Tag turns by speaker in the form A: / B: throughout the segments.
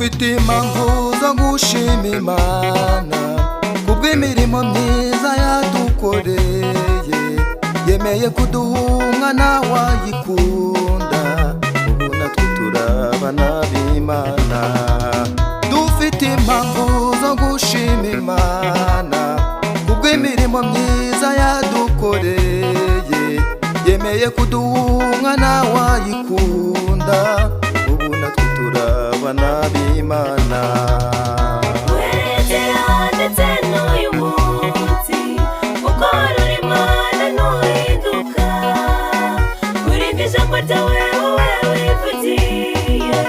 A: dufite impamvu zo gushima Imana kubw'imirimo myiza yadukoreye, yemeye kuduha umwana wayikunda, ubu natwe turabana b'Imana. Dufite impamvu zo gushima Imana kubw'imirimo myiza yadukoreye, yemeye kuduha umwana wayikunda, ubu natwe turabana b'Imana.
B: Werekera ndetse n'uyu munsi uko ruri Imana ntuhinduka, urinda ijambo ryawe wowe wivugiye,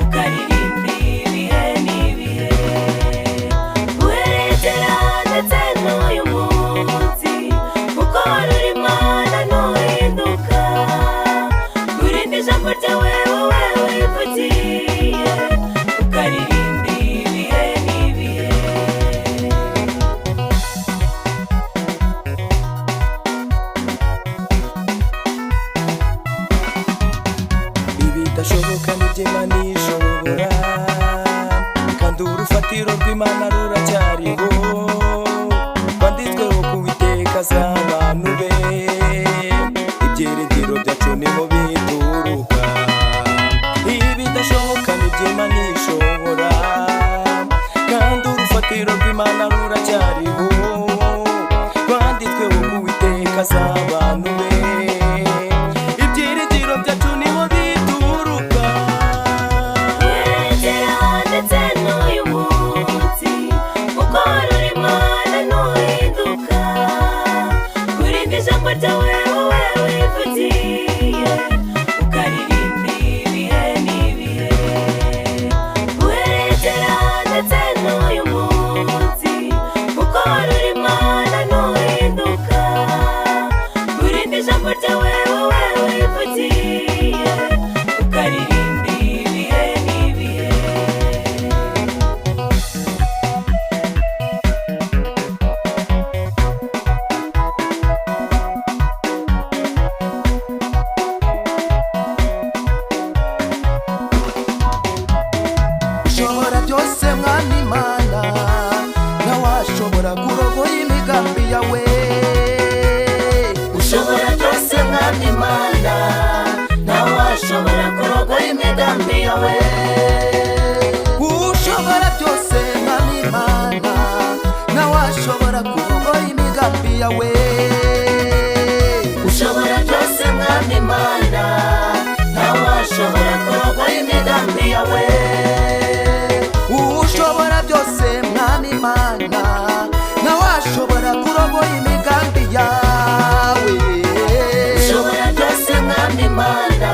B: ukaririmba ibihe n'ibihe. Werekera ndetse n'uyu munsi uko ruri Imana ntuhinduka, urinda ijambo ryawe wowe wivugiye, ukaririmba ibihe n'ibihe.
A: Ibidashoboka n'iby'Imana ishobora, kandi urufatiro rw'Imana ruracyariho, rwanditsweho ku Uwiteka z'abantu be, ibyiringiro byacu niho bituruka. Ibidashoboka n'iby'Imana ishobora, kandi urufatiro rw'Imana ruracyariho, rwanditsweho ku Uwiteka z'abantu be, ibyiringiro byacu niho bituruka.
B: Werekera ndetse n'uyu munsi uko ruri Imana ntuhinduka, urinda ijambo ryawe wowe wivugiye, ukaririmba ibihe n'ibihe. Werekera ndetse n'uyu munsi uko ruri Imana ntuhinduka, urinda ijambo ryawe wowe wivugiye, ukaririmba ibihe n'ibihe.
A: Ushobora byose mwana Imana, ntawashobora kurogoya imigambi yawe.
B: Ushobora byose mwana Imana, ntawashobora kurogoya imigambi yawe.
A: Ushobora byose mwana Imana, ntawashobora kurogoya imigambi yawe.
B: Ushobora byose mwana Imana, ntawashobora kurogoya imigambi yawe.
A: Ushobora byose mwana Imana, ntawashobora kurogoya imigambi yawe.
B: Ushobora byose mwana Imana,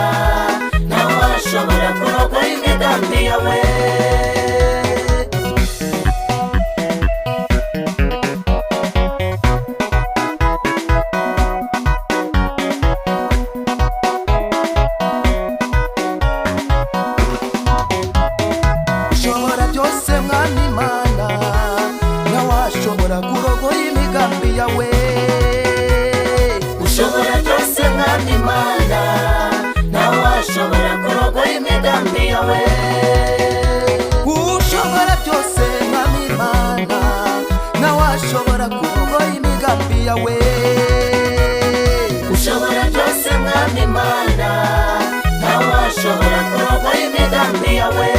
B: ntawashobora kurogoya imigambi yawe.
A: Ushobora byose mwana Imana, ntawashobora kurogoya imigambi yawe.
B: Ushobora byose mwana Imana, ntawashobora kurogoya imigambi yawe.
A: Ushobora byose mwana Imana, ntawashobora kurogoya imigambi yawe.
B: Ushobora byose mwana Imana, ntawashobora kurogoya imigambi yawe.